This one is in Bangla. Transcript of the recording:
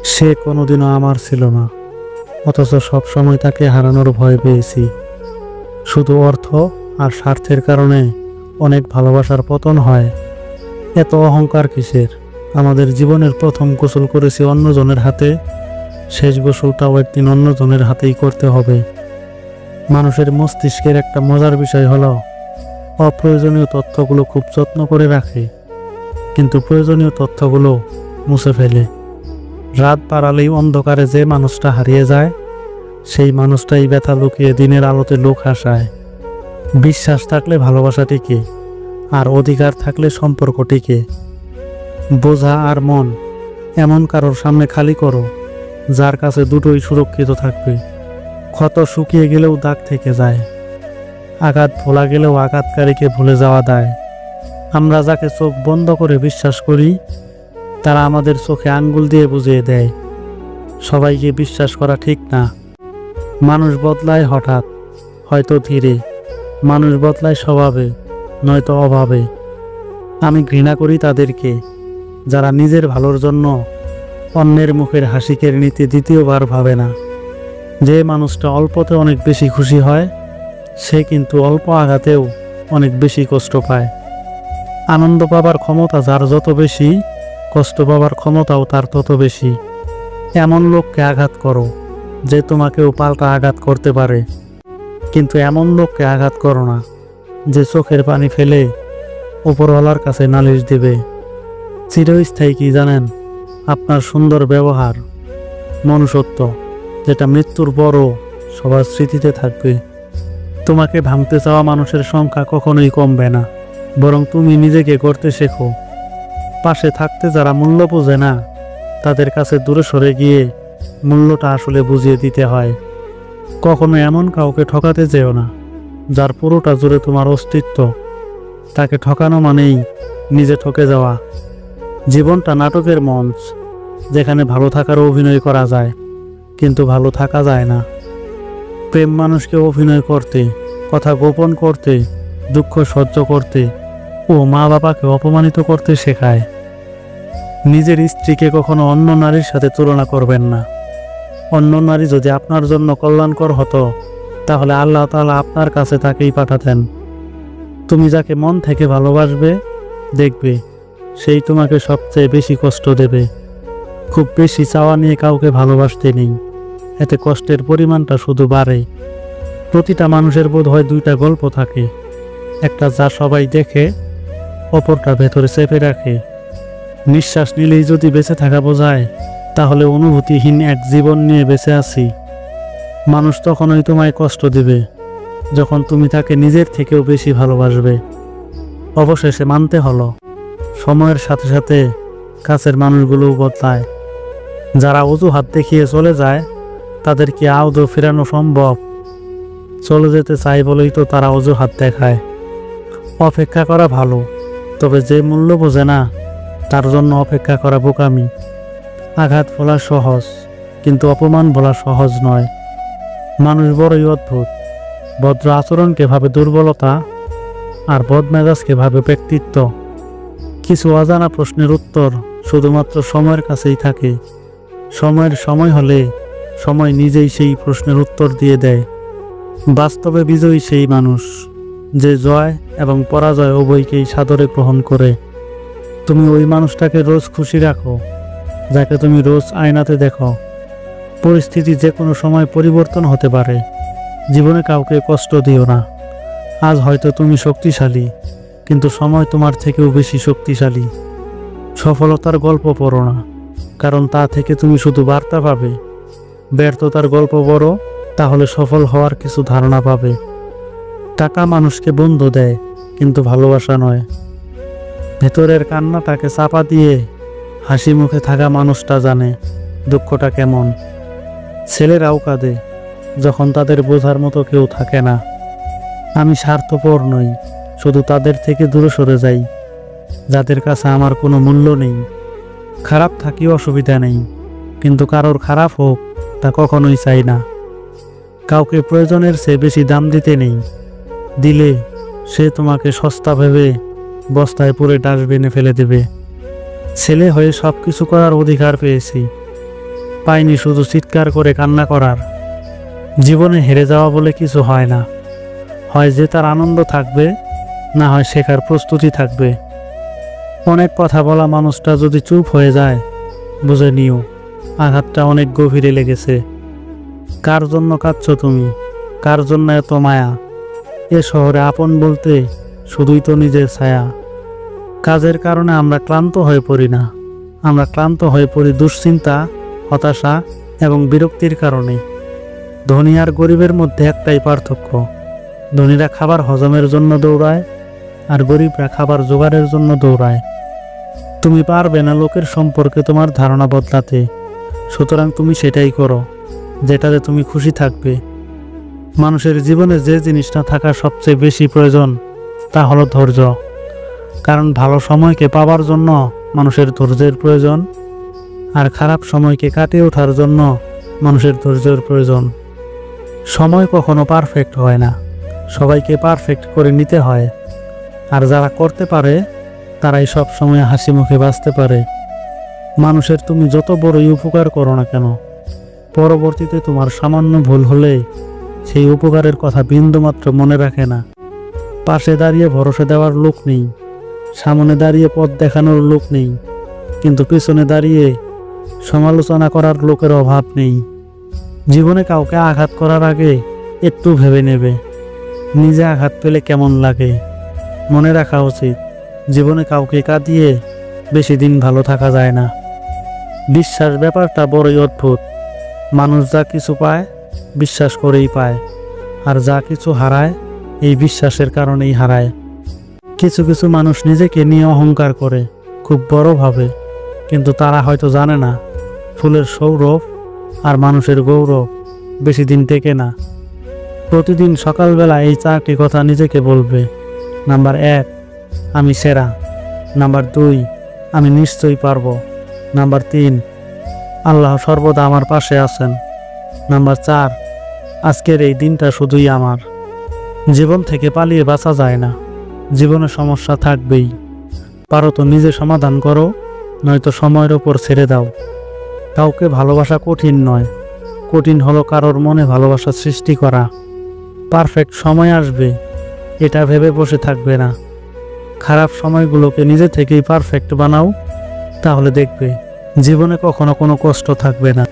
সে কোনোদিনও আমার ছিল না, অথচ সব সময় তাকে হারানোর ভয় পেয়েছি। শুধু অর্থ আর স্বার্থের কারণে অনেক ভালোবাসার পতন হয়। এত অহংকার কিসের? আমাদের জীবনের প্রথম গোসল করেছি অন্যজনের হাতে, শেষ গোসলটাও একদিন অন্যজনের হাতেই করতে হবে। মানুষের মস্তিষ্কের একটা মজার বিষয় হলো অপ্রয়োজনীয় তথ্যগুলো খুব যত্ন করে রাখে, কিন্তু প্রয়োজনীয় তথ্যগুলো মুছে ফেলে। রাত বাড়ালেই অন্ধকারে যে মানুষটা হারিয়ে যায়, সেই মানুষটাই ব্যথা লুকিয়ে দিনের আলোতে লোক হাসায়। বিশ্বাস থাকলে ভালোবাসা টিকে, আর অধিকার থাকলে সম্পর্ক টিকে। বোঝা আর মন এমন কারোর সামনে খালি করো যার কাছে দুটোই সুরক্ষিত থাকবে। ক্ষত শুকিয়ে গেলেও দাগ থেকে যায়, আঘাত ভোলা গেলেও আঘাতকারীকে ভুলে যাওয়া দায়। আমরা যাকে চোখ বন্ধ করে বিশ্বাস করি, তারা আমাদের চোখে আঙ্গুল দিয়ে বুঝিয়ে দেয় সবাইকে বিশ্বাস করা ঠিক না। মানুষ বদলায় হঠাৎ, হয়তো ধীরে। মানুষ বদলায় স্বভাবে, নয়তো অভাবে। আমি ঘৃণা করি তাদেরকে যারা নিজের ভালোর জন্য অন্যের মুখের হাসি কেড়ে নিতে দ্বিতীয়বার ভাবে না। যে মানুষটা অল্পতে অনেক বেশি খুশি হয়, সে কিন্তু অল্প আঘাতেও অনেক বেশি কষ্ট পায়। আনন্দ পাবার ক্ষমতা যার যত বেশি, কষ্ট পাবার ক্ষমতাও তার তত বেশি। এমন লোককে আঘাত করো যে তোমাকেও পাল্টা আঘাত করতে পারে, কিন্তু এমন লোককে আঘাত করো না যে চোখের পানি ফেলে উপরওয়ালার কাছে নালিশ দেবে। চিরস্থায়ী কি জানেন? আপনার সুন্দর ব্যবহার, মনুষ্যত্ব, যেটা মৃত্যুর পরও সবার স্মৃতিতে থাকবে। তোমাকে ভাঙতে চাওয়া মানুষের সংখ্যা কখনোই কমবে না, বরং তুমি নিজেকে করতে শেখো। পাশে থাকতে যারা মূল্য বোঝে না, তাদের কাছে দূরে সরে গিয়ে মূল্যটা আসলে বুঝিয়ে দিতে হয়। কখনো এমন কাউকে ঠকাতে যেও না যার পুরোটা জুড়ে তোমার অস্তিত্ব। তাকে ঠকানো মানেই নিজে ঠকে যাওয়া। জীবনটা নাটকের মঞ্চ, যেখানে ভালো থাকার অভিনয় করা যায়, কিন্তু ভালো থাকা যায় না। প্রেম মানুষকে অভিনয় করতে, কথা গোপন করতে, দুঃখ সহ্য করতে ও মা বাবাকে অপমানিত করতে শেখায়। নিজের স্ত্রীকে কখনো অন্য নারীর সাথে তুলনা করবেন না। অন্য নারী যদি আপনার জন্য কল্যাণকর হতো, তাহলে আল্লাহ তাআলা আপনার কাছে তাকেই পাঠাতেন। তুমি যাকে মন থেকে ভালোবাসবে, দেখবে সেই তোমাকে সবচেয়ে বেশি কষ্ট দেবে। খুব বেশি চাওয়া নিয়ে কাউকে ভালোবাসতে নেই, এতে কষ্টের পরিমাণটা শুধু বাড়ে। প্রতিটা মানুষের বোধ হয় দুইটা গল্প থাকে, একটা যা সবাই দেখে, অপরটা ভেতরে চেপে রাখে। নিঃশ্বাস নিলেই যদি বেঁচে থাকা বোঝায়, তাহলে অনুভূতিহীন এক জীবন নিয়ে বেঁচে আছি। মানুষ তখনই তোমায় কষ্ট দেবে যখন তুমি তাকে নিজের থেকেও বেশি ভালোবাসবে। অবশেষে মানতে হলো, সময়ের সাথে সাথে কাছের মানুষগুলোও বদলায়। যারা অজুহাত দেখিয়ে চলে যায়, তাদের কি আদৌ ফেরানো সম্ভব? চলে যেতে চাই বলেই তো তারা অজুহাত দেখায়। অপেক্ষা করা ভালো, তবে যে মূল্য বোঝে না তার জন্য অপেক্ষা করা বোকামি। আঘাত বলা সহজ, কিন্তু অপমান বলা সহজ নয়। মানুষ বড়ই অদ্ভুত, ভদ্র আচরণকে ভাবে দুর্বলতা, আর বদমেজাজকে ভাবে ব্যক্তিত্ব। কিছু অজানা প্রশ্নের উত্তর শুধুমাত্র সময়ের কাছেই থাকে। সময়ের সময় হলে সময় নিজেই সেই প্রশ্নের উত্তর দিয়ে দেয়। বাস্তবে বিজয়ী সেই মানুষ যে জয় এবং পরাজয় উভয়কেই সাদরে গ্রহণ করে। তুমি ওই মানুষটাকে রোজ খুশি রাখো যাকে তুমি রোজ আয়নাতে দেখো। পরিস্থিতি যে কোনো সময় পরিবর্তন হতে পারে। জীবনে কাউকে কষ্ট দিও না। আজ হয়তো তুমি শক্তিশালী, কিন্তু সময় তোমার থেকেও বেশি শক্তিশালী। সফলতার গল্প পড়ো না, কারণ তা থেকে তুমি শুধু বার্তা পাবে। ব্যর্থতার গল্প পড়ো, তাহলে সফল হওয়ার কিছু ধারণা পাবে। টাকা মানুষকে বন্ধু দেয়, কিন্তু ভালোবাসা নয়। ভেতরের কান্নাটাকে চাপা দিয়ে হাসি মুখে থাকা মানুষটা জানে দুঃখটা কেমন। ছেলেরাও কাঁদে যখন তাদের বোঝার মতো কেউ থাকে না। আমি স্বার্থপর নই, শুধু তাদের থেকে দূরে সরে যাই যাদের কাছে আমার কোনো মূল্য নেই। খারাপ থাকি অসুবিধা নেই, কিন্তু কারোর খারাপ হোক তা কখনোই চাই না। কাউকে প্রয়োজনের চেয়ে বেশি দাম দিতে নেই। দিলে সে তোমাকে সস্তা ভেবে বস্তায় পুরে ডাস্টবিনে ফেলে দেবে। ছেলে হয়ে সব কিছু করার অধিকার পেয়েছি, পাইনি শুধু চিৎকার করে কান্না করার। জীবনে হেরে যাওয়া বলে কিছু হয় না, হয় জেতার আনন্দ থাকবে, না হয় শেখার প্রস্তুতি থাকবে। অনেক কথা বলা মানুষটা যদি চুপ হয়ে যায়, বুঝে নিও আঘাতটা অনেক গভীরে লেগেছে। কার জন্য কাঁদছ তুমি? কার জন্য এত মায়া? এ শহরে আপন বলতে শুধুই তো নিজের ছায়া। কাজের কারণে আমরা ক্লান্ত হয়ে পড়ি না, আমরা ক্লান্ত হয়ে পড়ি দুশ্চিন্তা, হতাশা এবং বিরক্তির কারণে। ধনী আর গরিবের মধ্যে একটাই পার্থক্য, ধনীরা খাবার হজমের জন্য দৌড়ায়, আর গরিবরা খাবার জোগাড়ের জন্য দৌড়ায়। তুমি পারবে না লোকের সম্পর্কে তোমার ধারণা বদলাতে, সুতরাং তুমি সেটাই করো যেটাতে তুমি খুশি থাকবে। মানুষের জীবনে যে জিনিসটা থাকা সবচেয়ে বেশি প্রয়োজন তা হলো ধৈর্য। কারণ ভালো সময়কে পাবার জন্য মানুষের ধৈর্যের প্রয়োজন, আর খারাপ সময়কে কাটিয়ে ওঠার জন্য মানুষের ধৈর্যের প্রয়োজন। সময় কখনো পারফেক্ট হয় না, সবাইকে পারফেক্ট করে নিতে হয়। আর যারা করতে পারে তারাই সব সময় হাসি মুখে বাঁচতে পারে। মানুষের তুমি যত বড়ই উপকার করো না কেন, পরবর্তীতে তোমার সামান্য ভুল হলে সেই উপকারের কথা বিন্দুমাত্র মনে রাখে না। পাশে দাঁড়িয়ে ভরসা দেওয়ার লোক নেই, সামনে দাঁড়িয়ে পথ দেখানোর লোক নেই, কিন্তু পিছনে দাঁড়িয়ে সমালোচনা করার লোকের অভাব নেই। জীবনে কাউকে আঘাত করার আগে একটু ভেবে নেবে নিজে আঘাত পেলে কেমন লাগে। মনে রাখা উচিত, জীবনে কাউকে কাঁদিয়ে বেশি দিন ভালো থাকা যায় না। বিশ্বাস ব্যাপারটা বড়ই অদ্ভুত। মানুষ যা কিছু পায় বিশ্বাস করেই পায়, আর যা কিছু হারায় এই বিশ্বাসের কারণেই হারায়। কিছু কিছু মানুষ নিজেকে নিয়ে অহংকার করে খুব বড় ভাবে, কিন্তু তারা হয়তো জানে না ফুলের সৌরভ আর মানুষের গৌরব বেশি দিন টেকে না। প্রতিদিন সকালবেলা এই চারটি কথা নিজেকে বলবে। নাম্বার 1, আমি সেরা। নাম্বার 2, আমি নিশ্চয়ই পারবো। নাম্বার 3, আল্লাহ সর্বদা আমার পাশে আছেন। নাম্বার 4, আজকের এই দিনটা শুধুই আমার। জীবন থেকে পালিয়ে বাঁচা যায় না, জীবনে সমস্যা থাকবেই। পারো তো নিজে সমাধান করো, নয়তো সময়ের ওপর ছেড়ে দাও। কাউকে ভালোবাসা কঠিন নয়, কঠিন হলো কারোর মনে ভালোবাসা সৃষ্টি করা। পারফেক্ট সময় আসবে এটা ভেবে বসে থাকবে না। খারাপ সময়গুলোকে নিজে থেকেই পারফেক্ট বানাও, তাহলে দেখবে জীবনে কখনো কোনো কষ্ট থাকবে না।